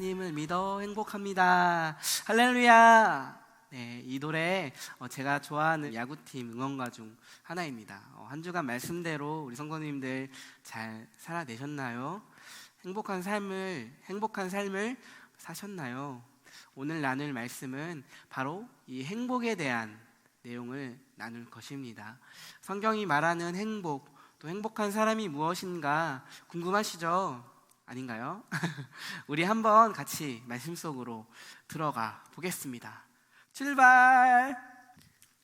하나님을 믿어 행복합니다. 할렐루야. 네, 이 노래 제가 좋아하는 야구팀 응원가 중 하나입니다. 한 주간 말씀대로 우리 성도님들 잘 살아내셨나요? 행복한 삶을 사셨나요? 오늘 나눌 말씀은 바로 이 행복에 대한 내용을 나눌 것입니다. 성경이 말하는 행복, 또 행복한 사람이 무엇인가 궁금하시죠? 아닌가요? 우리 한번 같이 말씀 속으로 들어가 보겠습니다. 출발!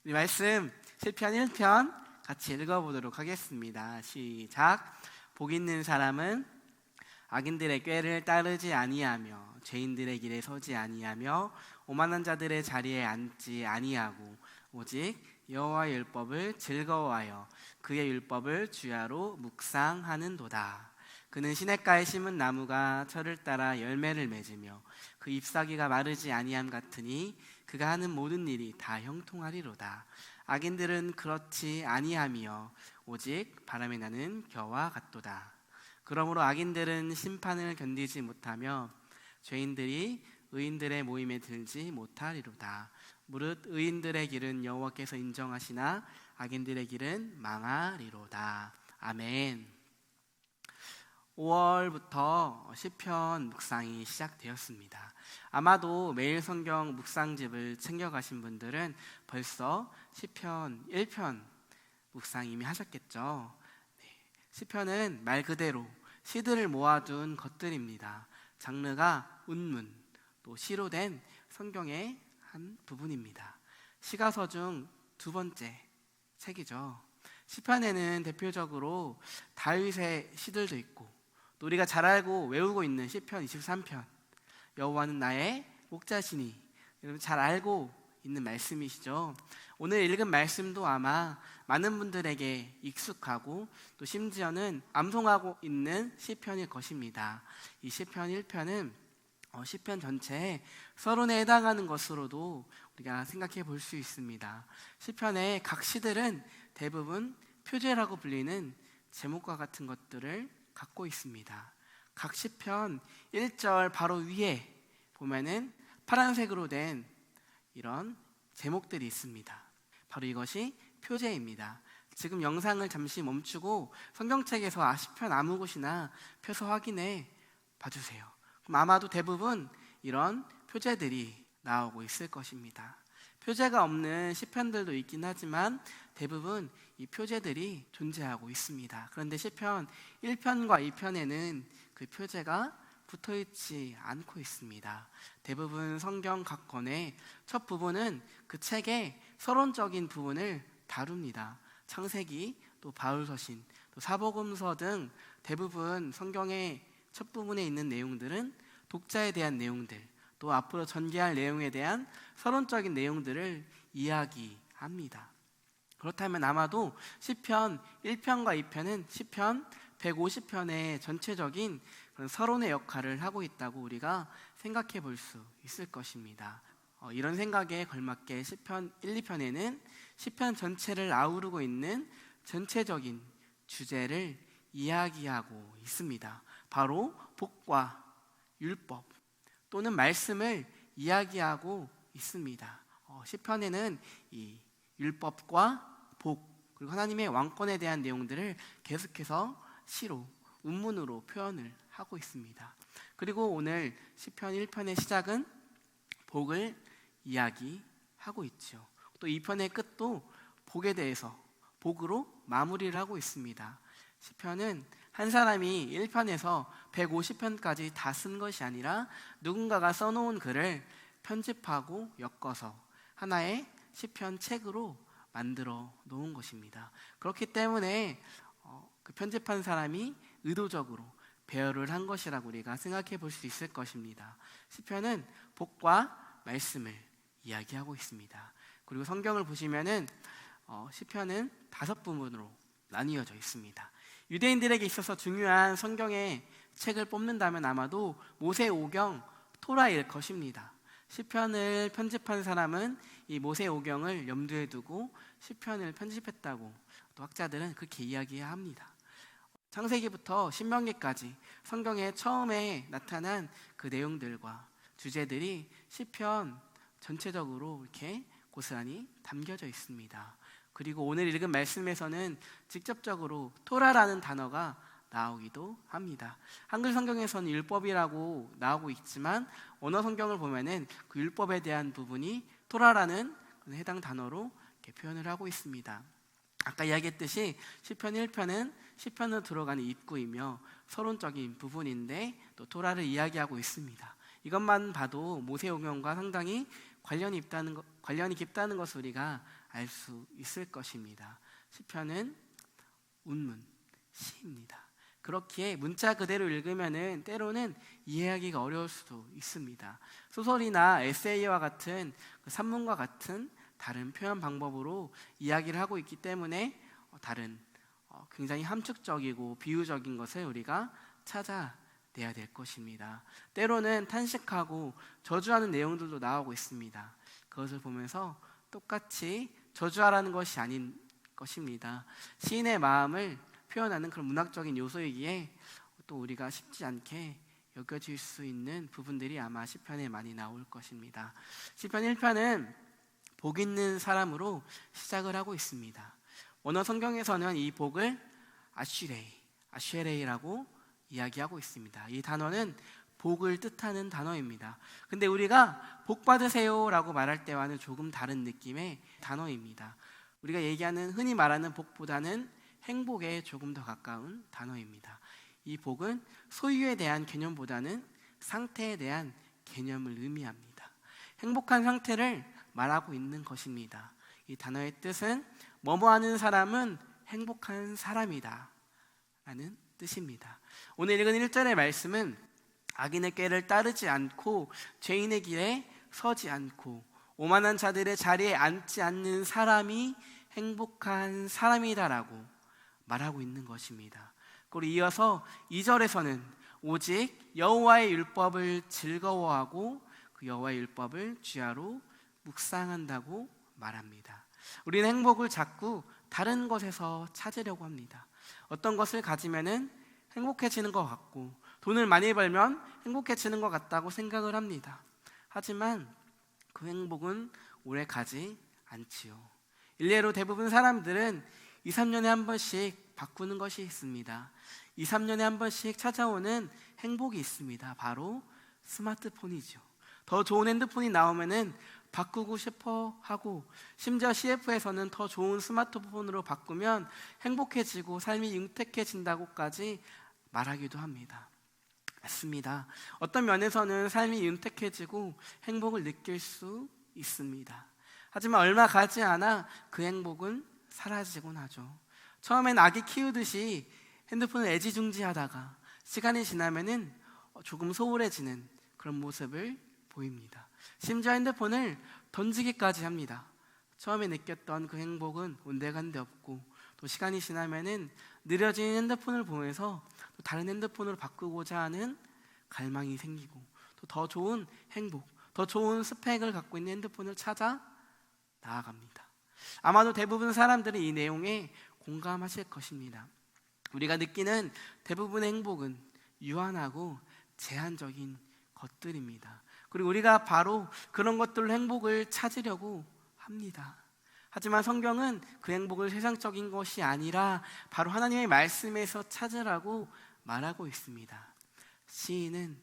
우리 말씀 시편 1편 같이 읽어보도록 하겠습니다. 시작! 복 있는 사람은 악인들의 꾀를 따르지 아니하며 죄인들의 길에 서지 아니하며 오만한 자들의 자리에 앉지 아니하고 오직 여호와의 율법을 즐거워하여 그의 율법을 주야로 묵상하는도다. 그는 시냇가에 심은 나무가 철을 따라 열매를 맺으며 그 잎사귀가 마르지 아니함 같으니 그가 하는 모든 일이 다 형통하리로다. 악인들은 그렇지 아니하며 오직 바람에 나는 겨와 같도다. 그러므로 악인들은 심판을 견디지 못하며 죄인들이 의인들의 모임에 들지 못하리로다. 무릇 의인들의 길은 여호와께서 인정하시나 악인들의 길은 망하리로다. 아멘. 5월부터 시편 묵상이 시작되었습니다. 아마도 매일 성경 묵상집을 챙겨가신 분들은 벌써 시편 1편 묵상 이미 하셨겠죠. 시편은 말 그대로 시들을 모아둔 것들입니다. 장르가 운문, 또 시로 된 성경의 한 부분입니다. 시가서 중 두 번째 책이죠. 시편에는 대표적으로 다윗의 시들도 있고 또 우리가 잘 알고 외우고 있는 시편 23편, 여호와는 나의 목자시니, 여러분 잘 알고 있는 말씀이시죠. 오늘 읽은 말씀도 아마 많은 분들에게 익숙하고 또 심지어는 암송하고 있는 시편일 것입니다. 이 시편 1편은 시편 전체에 서론에 해당하는 것으로도 우리가 생각해 볼 수 있습니다. 시편의 각 시들은 대부분 표제라고 불리는 제목과 같은 것들을 갖고 있습니다. 각 시편 1절 바로 위에 보면은 파란색으로 된 이런 제목들이 있습니다. 바로 이것이 표제입니다. 지금 영상을 잠시 멈추고 성경책에서 시편 아무 곳이나 펴서 확인해 봐주세요. 그럼 아마도 대부분 이런 표제들이 나오고 있을 것입니다. 표제가 없는 시편들도 있긴 하지만 대부분 이 표제들이 존재하고 있습니다. 그런데 시편 1편과 2편에는 그 표제가 붙어있지 않고 있습니다. 대부분 성경 각 권의 첫 부분은 그 책의 서론적인 부분을 다룹니다. 창세기, 또 바울서신, 또 사복음서 등 대부분 성경의 첫 부분에 있는 내용들은 독자에 대한 내용들, 또 앞으로 전개할 내용에 대한 서론적인 내용들을 이야기합니다. 그렇다면 아마도 시편 1편과 2편은 시편 150편의 전체적인 그런 서론의 역할을 하고 있다고 우리가 생각해 볼 수 있을 것입니다. 이런 생각에 걸맞게 시편 1, 2편에는 시편 전체를 아우르고 있는 전체적인 주제를 이야기하고 있습니다. 바로 복과 율법 또는 말씀을 이야기하고 있습니다. 시편에는 이 율법과 복 그리고 하나님의 왕권에 대한 내용들을 계속해서 시로 운문으로 표현을 하고 있습니다. 그리고 오늘 시편 1편의 시작은 복을 이야기하고 있죠. 또 2편의 끝도 복에 대해서 복으로 마무리를 하고 있습니다. 시편은 한 사람이 1편에서 150편까지 다 쓴 것이 아니라 누군가가 써놓은 글을 편집하고 엮어서 하나의 시편 책으로 만들어 놓은 것입니다. 그렇기 때문에 그 편집한 사람이 의도적으로 배열을 한 것이라고 우리가 생각해 볼 수 있을 것입니다. 시편은 복과 말씀을 이야기하고 있습니다. 그리고 성경을 보시면은 시편은 5부분으로 나뉘어져 있습니다. 유대인들에게 있어서 중요한 성경의 책을 뽑는다면 아마도 모세오경, 토라일 것입니다. 시편을 편집한 사람은 이 모세오경을 염두에 두고 시편을 편집했다고 또 학자들은 그렇게 이야기합니다. 창세기부터 신명기까지 성경에 처음에 나타난 그 내용들과 주제들이 시편 전체적으로 이렇게 고스란히 담겨져 있습니다. 그리고 오늘 읽은 말씀에서는 직접적으로 토라라는 단어가 나오기도 합니다. 한글 성경에서는 율법이라고 나오고 있지만 원어 성경을 보면은 그 율법에 대한 부분이 토라라는 해당 단어로 이렇게 표현을 하고 있습니다. 아까 이야기했듯이 시편 1편은 시편으로 들어가는 입구이며 서론적인 부분인데 또 토라를 이야기하고 있습니다. 이것만 봐도 모세오경과 상당히 관련이 깊다는 것을 우리가 알 수 있을 것입니다. 시편은 운문, 시입니다. 그렇기에 문자 그대로 읽으면은 때로는 이해하기가 어려울 수도 있습니다. 소설이나 에세이와 같은 산문과 같은 다른 표현 방법으로 이야기를 하고 있기 때문에 다른 굉장히 함축적이고 비유적인 것을 우리가 찾아내야 될 것입니다. 때로는 탄식하고 저주하는 내용들도 나오고 있습니다. 그것을 보면서 똑같이 저주하라는 것이 아닌 것입니다. 시인의 마음을 표현하는 그런 문학적인 요소이기에 또 우리가 쉽지 않게 여겨질 수 있는 부분들이 아마 시편에 많이 나올 것입니다. 시편 1편은 복 있는 사람으로 시작을 하고 있습니다. 원어 성경에서는 이 복을 아쉬레이라고 이야기하고 있습니다. 이 단어는 복을 뜻하는 단어입니다. 근데 우리가 복 받으세요 라고 말할 때와는 조금 다른 느낌의 단어입니다. 우리가 얘기하는 흔히 말하는 복보다는 행복에 조금 더 가까운 단어입니다. 이 복은 소유에 대한 개념보다는 상태에 대한 개념을 의미합니다. 행복한 상태를 말하고 있는 것입니다. 이 단어의 뜻은 뭐뭐하는 사람은 행복한 사람이다 라는 뜻입니다. 오늘 읽은 1절의 말씀은 악인의 꾀를 따르지 않고 죄인의 길에 서지 않고 오만한 자들의 자리에 앉지 않는 사람이 행복한 사람이다라고 말하고 있는 것입니다. 그리고 이어서 2절에서는 오직 여호와의 율법을 즐거워하고 그 여호와의 율법을 주야로 묵상한다고 말합니다. 우리는 행복을 자꾸 다른 것에서 찾으려고 합니다. 어떤 것을 가지면은 행복해지는 것 같고 돈을 많이 벌면 행복해지는 것 같다고 생각을 합니다. 하지만 그 행복은 오래 가지 않지요. 일례로 대부분 사람들은 2, 3년에 한 번씩 바꾸는 것이 있습니다. 2, 3년에 한 번씩 찾아오는 행복이 있습니다. 바로 스마트폰이죠. 더 좋은 핸드폰이 나오면은 바꾸고 싶어 하고, 심지어 CF에서는 더 좋은 스마트폰으로 바꾸면 행복해지고 삶이 윤택해진다고까지 말하기도 합니다. 맞습니다. 어떤 면에서는 삶이 윤택해지고 행복을 느낄 수 있습니다. 하지만 얼마 가지 않아 그 행복은 사라지곤 하죠. 처음엔 아기 키우듯이 핸드폰을 애지중지하다가 시간이 지나면은 조금 소홀해지는 그런 모습을 보입니다. 심지어 핸드폰을 던지기까지 합니다. 처음에 느꼈던 그 행복은 온데간데 없고, 또 시간이 지나면은 느려진 핸드폰을 보면서 또 다른 핸드폰으로 바꾸고자 하는 갈망이 생기고, 또 더 좋은 행복, 더 좋은 스펙을 갖고 있는 핸드폰을 찾아 나아갑니다. 아마도 대부분 사람들은 이 내용에 공감하실 것입니다. 우리가 느끼는 대부분의 행복은 유한하고 제한적인 것들입니다. 그리고 우리가 바로 그런 것들로 행복을 찾으려고 합니다. 하지만 성경은 그 행복을 세상적인 것이 아니라 바로 하나님의 말씀에서 찾으라고 말하고 있습니다. 시인은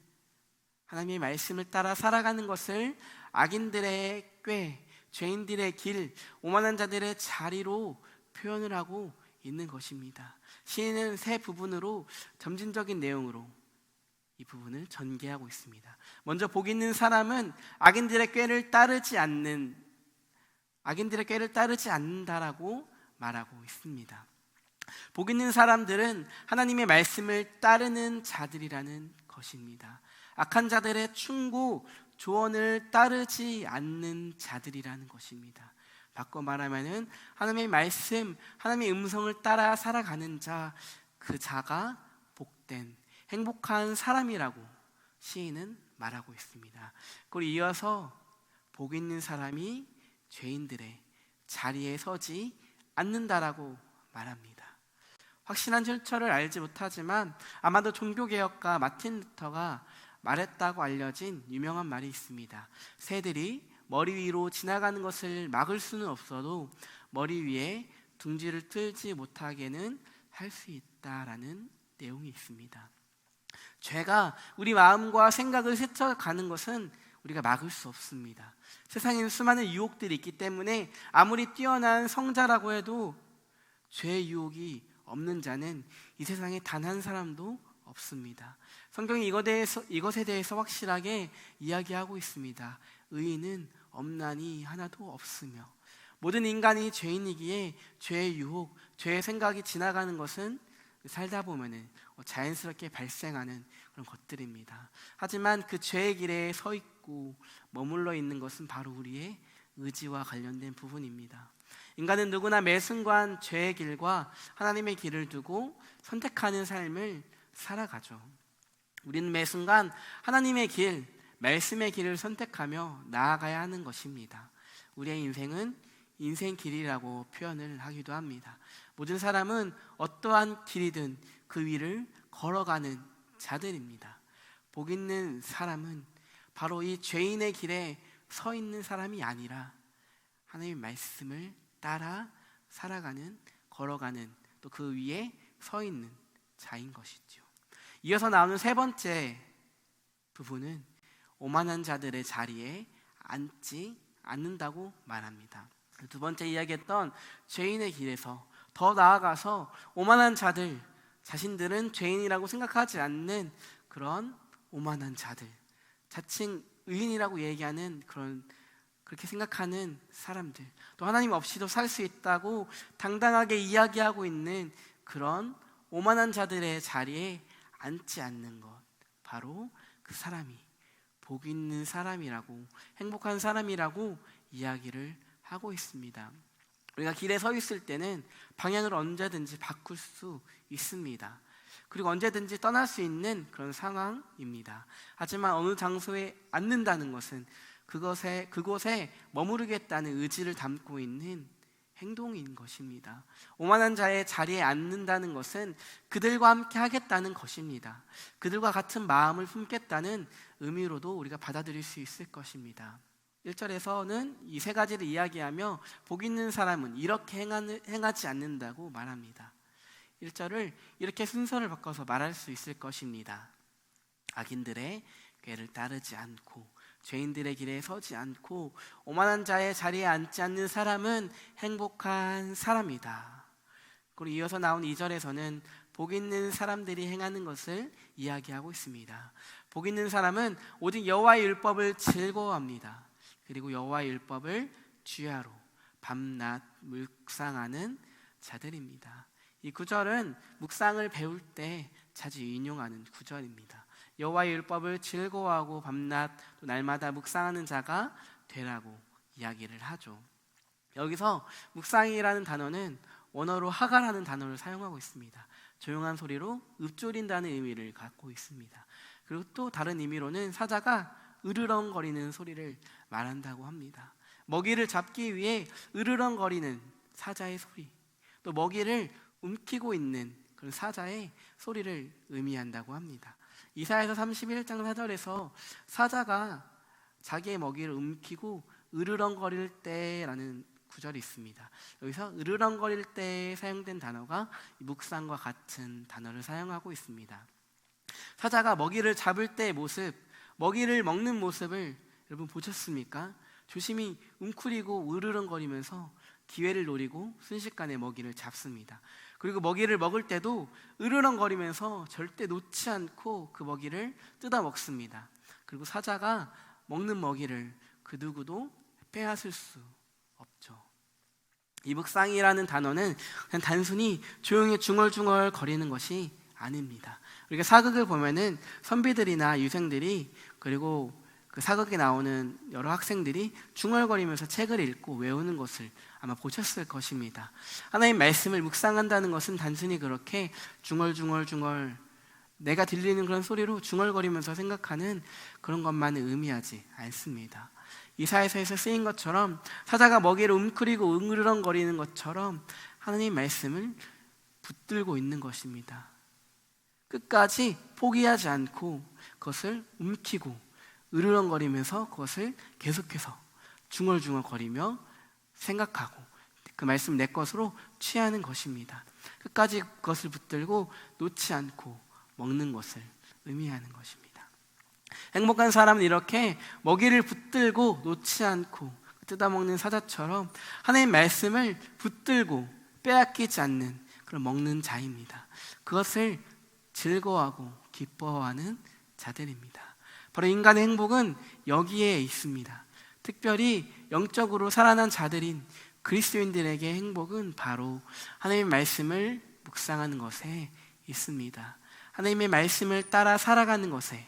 하나님의 말씀을 따라 살아가는 것을 악인들의 꾀, 죄인들의 길, 오만한 자들의 자리로 표현을 하고 있는 것입니다. 시인은 세 부분으로 점진적인 내용으로 이 부분을 전개하고 있습니다. 먼저 복 있는 사람은 악인들의 꾀를 따르지 않는다라고 말하고 있습니다. 복 있는 사람들은 하나님의 말씀을 따르는 자들이라는 것입니다. 악한 자들의 충고, 조언을 따르지 않는 자들이라는 것입니다. 바꿔 말하면은 하나님의 말씀, 하나님의 음성을 따라 살아가는 자, 그 자가 복된 행복한 사람이라고 시인은 말하고 있습니다. 그리고 이어서 복 있는 사람이 죄인들의 자리에 서지 않는다라고 말합니다. 확실한 출처를 알지 못하지만 아마도 종교개혁가 마틴 루터가 말했다고 알려진 유명한 말이 있습니다. 새들이 머리 위로 지나가는 것을 막을 수는 없어도 머리 위에 둥지를 틀지 못하게는 할 수 있다라는 내용이 있습니다. 죄가 우리 마음과 생각을 스쳐가는 것은 우리가 막을 수 없습니다. 세상에는 수많은 유혹들이 있기 때문에 아무리 뛰어난 성자라고 해도 죄의 유혹이 없는 자는 이 세상에 단 한 사람도 없습니다. 성경이 이것에 대해서 확실하게 이야기하고 있습니다. 의인은 없나니 하나도 없으며, 모든 인간이 죄인이기에 죄의 유혹, 죄의 생각이 지나가는 것은 살다 보면은 자연스럽게 발생하는 그런 것들입니다. 하지만 그 죄의 길에 서 있고 머물러 있는 것은 바로 우리의 의지와 관련된 부분입니다. 인간은 누구나 매 순간 죄의 길과 하나님의 길을 두고 선택하는 삶을 살아가죠. 우리는 매 순간 하나님의 길, 말씀의 길을 선택하며 나아가야 하는 것입니다. 우리의 인생은 인생길이라고 표현을 하기도 합니다. 모든 사람은 어떠한 길이든 그 위를 걸어가는 자들입니다. 복 있는 사람은 바로 이 죄인의 길에 서 있는 사람이 아니라 하나님의 말씀을 따라 살아가는, 걸어가는, 또 그 위에 서 있는 자인 것이죠. 이어서 나오는 세 번째 부분은 오만한 자들의 자리에 앉지 않는다고 말합니다. 두 번째 이야기했던 죄인의 길에서 더 나아가서 오만한 자들, 자신들은 죄인이라고 생각하지 않는 그런 오만한 자들, 자칭 의인이라고 얘기하는 그렇게 생각하는 사람들, 또 하나님 없이도 살 수 있다고 당당하게 이야기하고 있는 그런 오만한 자들의 자리에 앉지 않는 것, 바로 그 사람이 복 있는 사람이라고, 행복한 사람이라고 이야기를 하고 있습니다. 우리가 길에 서 있을 때는 방향을 언제든지 바꿀 수 있습니다. 그리고 언제든지 떠날 수 있는 그런 상황입니다. 하지만 어느 장소에 앉는다는 것은 그곳에 머무르겠다는 의지를 담고 있는 행동인 것입니다. 오만한 자의 자리에 앉는다는 것은 그들과 함께 하겠다는 것입니다. 그들과 같은 마음을 품겠다는 의미로도 우리가 받아들일 수 있을 것입니다. 1절에서는 이 세 가지를 이야기하며 복 있는 사람은 이렇게 행하지 않는다고 말합니다. 1절을 이렇게 순서를 바꿔서 말할 수 있을 것입니다. 악인들의 꾀를 따르지 않고, 죄인들의 길에 서지 않고, 오만한 자의 자리에 앉지 않는 사람은 행복한 사람이다. 그리고 이어서 나온 2절에서는 복 있는 사람들이 행하는 것을 이야기하고 있습니다. 복 있는 사람은 오직 여호와의 율법을 즐거워합니다. 그리고 여호와의 율법을 주야로 밤낮 묵상하는 자들입니다. 이 구절은 묵상을 배울 때 자주 인용하는 구절입니다. 여호와의 율법을 즐거워하고 밤낮 또 날마다 묵상하는 자가 되라고 이야기를 하죠. 여기서 묵상이라는 단어는 원어로 하가라는 단어를 사용하고 있습니다. 조용한 소리로 읊조린다는 의미를 갖고 있습니다. 그리고 또 다른 의미로는 사자가 으르렁거리는 소리를 말한다고 합니다. 먹이를 잡기 위해 으르렁거리는 사자의 소리, 또 먹이를 움키고 있는 그런 사자의 소리를 의미한다고 합니다. 이사야서 31장 4절에서 사자가 자기의 먹이를 움키고 으르렁거릴 때라는 구절이 있습니다. 여기서 으르렁거릴 때에 사용된 단어가 묵상과 같은 단어를 사용하고 있습니다. 사자가 먹이를 잡을 때의 모습, 먹이를 먹는 모습을 여러분 보셨습니까? 조심히 웅크리고 으르렁거리면서 기회를 노리고 순식간에 먹이를 잡습니다. 그리고 먹이를 먹을 때도 으르렁거리면서 절대 놓지 않고 그 먹이를 뜯어 먹습니다. 그리고 사자가 먹는 먹이를 그 누구도 빼앗을 수 없죠. 이 묵상이라는 단어는 그냥 단순히 조용히 중얼중얼 거리는 것이 아닙니다. 우리가 사극을 보면은 선비들이나 유생들이, 그리고 그 사극에 나오는 여러 학생들이 중얼거리면서 책을 읽고 외우는 것을 아마 보셨을 것입니다. 하나님 말씀을 묵상한다는 것은 단순히 그렇게 중얼중얼 내가 들리는 그런 소리로 중얼거리면서 생각하는 그런 것만을 의미하지 않습니다. 이사야서에서 쓰인 것처럼 사자가 먹이를 웅크리고 으르렁거리는 것처럼 하나님 말씀을 붙들고 있는 것입니다. 끝까지 포기하지 않고 그것을 움키고 으르렁거리면서 그것을 계속해서 중얼중얼거리며 생각하고 그 말씀 내 것으로 취하는 것입니다. 끝까지 그것을 붙들고 놓지 않고 먹는 것을 의미하는 것입니다. 행복한 사람은 이렇게 먹이를 붙들고 놓지 않고 뜯어먹는 사자처럼 하나님의 말씀을 붙들고 빼앗기지 않는 그런 먹는 자입니다. 그것을 즐거워하고 기뻐하는 자들입니다. 바로 인간의 행복은 여기에 있습니다. 특별히 영적으로 살아난 자들인 그리스도인들에게 행복은 바로 하나님의 말씀을 묵상하는 것에 있습니다. 하나님의 말씀을 따라 살아가는 것에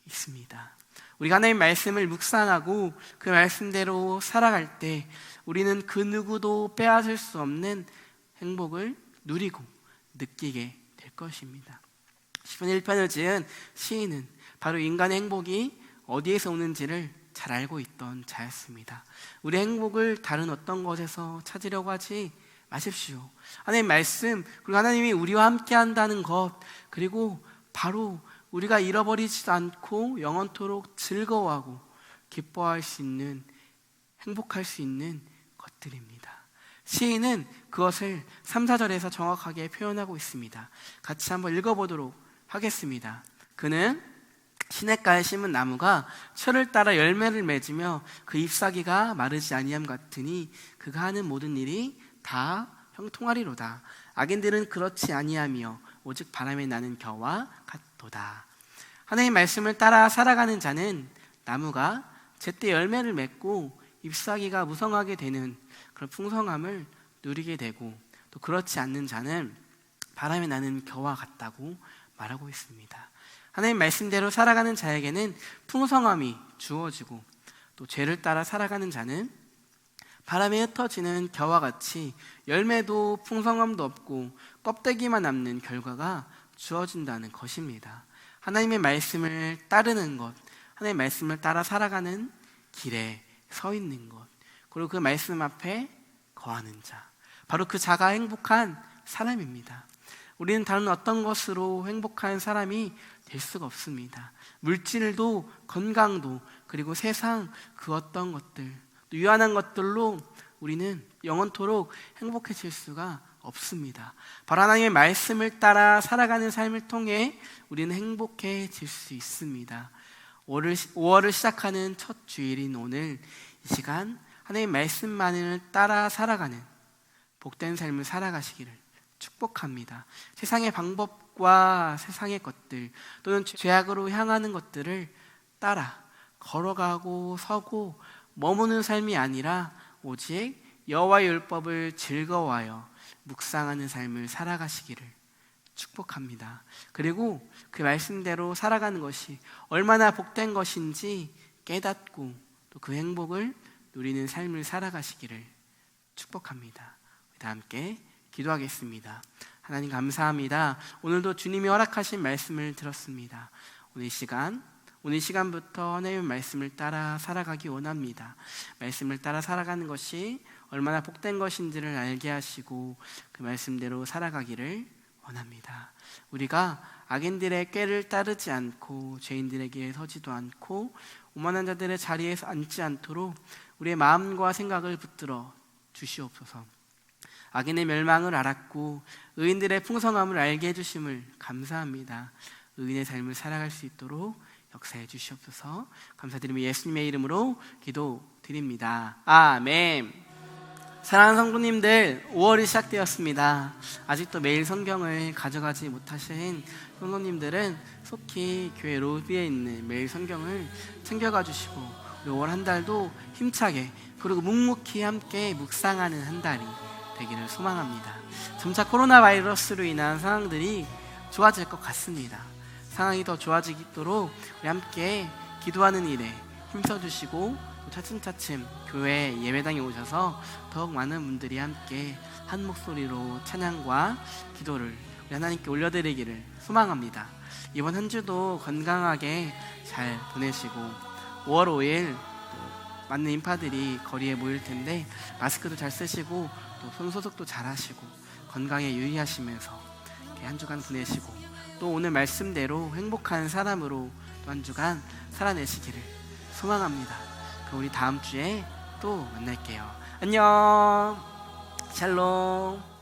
있습니다. 우리가 하나님의 말씀을 묵상하고 그 말씀대로 살아갈 때 우리는 그 누구도 빼앗을 수 없는 행복을 누리고 느끼게 될 것입니다. 시편 1편을 지은 시인은 바로 인간의 행복이 어디에서 오는지를 잘 알고 있던 자였습니다. 우리 행복을 다른 어떤 것에서 찾으려고 하지 마십시오. 하나님의 말씀, 그리고 하나님이 우리와 함께 한다는 것, 그리고 바로 우리가 잃어버리지도 않고 영원토록 즐거워하고 기뻐할 수 있는, 행복할 수 있는 것들입니다. 시인은 그것을 3, 4절에서 정확하게 표현하고 있습니다. 같이 한번 읽어보도록 하겠습니다. 그는 시냇가에 심은 나무가 철을 따라 열매를 맺으며 그 잎사귀가 마르지 아니함 같으니 그가 하는 모든 일이 다 형통하리로다. 악인들은 그렇지 아니하며 오직 바람에 나는 겨와 같도다. 하나님의 말씀을 따라 살아가는 자는 나무가 제때 열매를 맺고 잎사귀가 무성하게 되는 그런 풍성함을 누리게 되고, 또 그렇지 않는 자는 바람에 나는 겨와 같다고 말하고 있습니다. 하나님 말씀대로 살아가는 자에게는 풍성함이 주어지고, 또 죄를 따라 살아가는 자는 바람에 흩어지는 겨와 같이 열매도 풍성함도 없고 껍데기만 남는 결과가 주어진다는 것입니다. 하나님의 말씀을 따르는 것, 하나님의 말씀을 따라 살아가는 길에 서 있는 것, 그리고 그 말씀 앞에 거하는 자, 바로 그 자가 행복한 사람입니다. 우리는 다른 어떤 것으로 행복한 사람이 될 수가 없습니다. 물질도 건강도 그리고 세상 그 어떤 것들, 또 유한한 것들로 우리는 영원토록 행복해질 수가 없습니다. 바로 하나님의 말씀을 따라 살아가는 삶을 통해 우리는 행복해질 수 있습니다. 5월을 시작하는 첫 주일인 오늘 이 시간 하나님의 말씀만을 따라 살아가는 복된 삶을 살아가시기를 축복합니다. 세상의 방법과 세상의 것들 또는 죄악으로 향하는 것들을 따라 걸어가고 서고 머무는 삶이 아니라 오직 여호와의 율법을 즐거워하여 묵상하는 삶을 살아가시기를 축복합니다. 그리고 그 말씀대로 살아가는 것이 얼마나 복된 것인지 깨닫고 또 그 행복을 누리는 삶을 살아가시기를 축복합니다. 다 함께 기도하겠습니다. 하나님 감사합니다. 오늘도 주님이 허락하신 말씀을 들었습니다. 오늘 시간부터 하나님의 말씀을 따라 살아가기 원합니다. 말씀을 따라 살아가는 것이 얼마나 복된 것인지를 알게 하시고 그 말씀대로 살아가기를 원합니다. 우리가 악인들의 꾀를 따르지 않고 죄인들에게 서지도 않고 오만한 자들의 자리에 앉지 않도록 우리의 마음과 생각을 붙들어 주시옵소서. 악인의 멸망을 알았고 의인들의 풍성함을 알게 해주심을 감사합니다. 의인의 삶을 살아갈 수 있도록 역사해 주시옵소서. 감사드리며 예수님의 이름으로 기도드립니다. 아멘. 사랑하는 성도님들, 5월이 시작되었습니다. 아직도 매일 성경을 가져가지 못하신 성도님들은 속히 교회 로비에 있는 매일 성경을 챙겨가 주시고 5월 한 달도 힘차게 그리고 묵묵히 함께 묵상하는 한 달이 되기를 소망합니다. 점차 코로나 바이러스로 인한 상황들이 좋아질 것 같습니다. 상황이 더 좋아지도록 우리 함께 기도하는 일에 힘써주시고 차츰차츰 교회 예배당에 오셔서 더욱 많은 분들이 함께 한 목소리로 찬양과 기도를 우리 하나님께 올려드리기를 소망합니다. 이번 한 주도 건강하게 잘 보내시고 5월 5일 많은 인파들이 거리에 모일 텐데 마스크도 잘 쓰시고 또 손소독도 잘하시고 건강에 유의하시면서 이렇게 한 주간 보내시고 또 오늘 말씀대로 행복한 사람으로 또 한 주간 살아내시기를 소망합니다. 그럼 우리 다음 주에 또 만날게요. 안녕. 샬롬.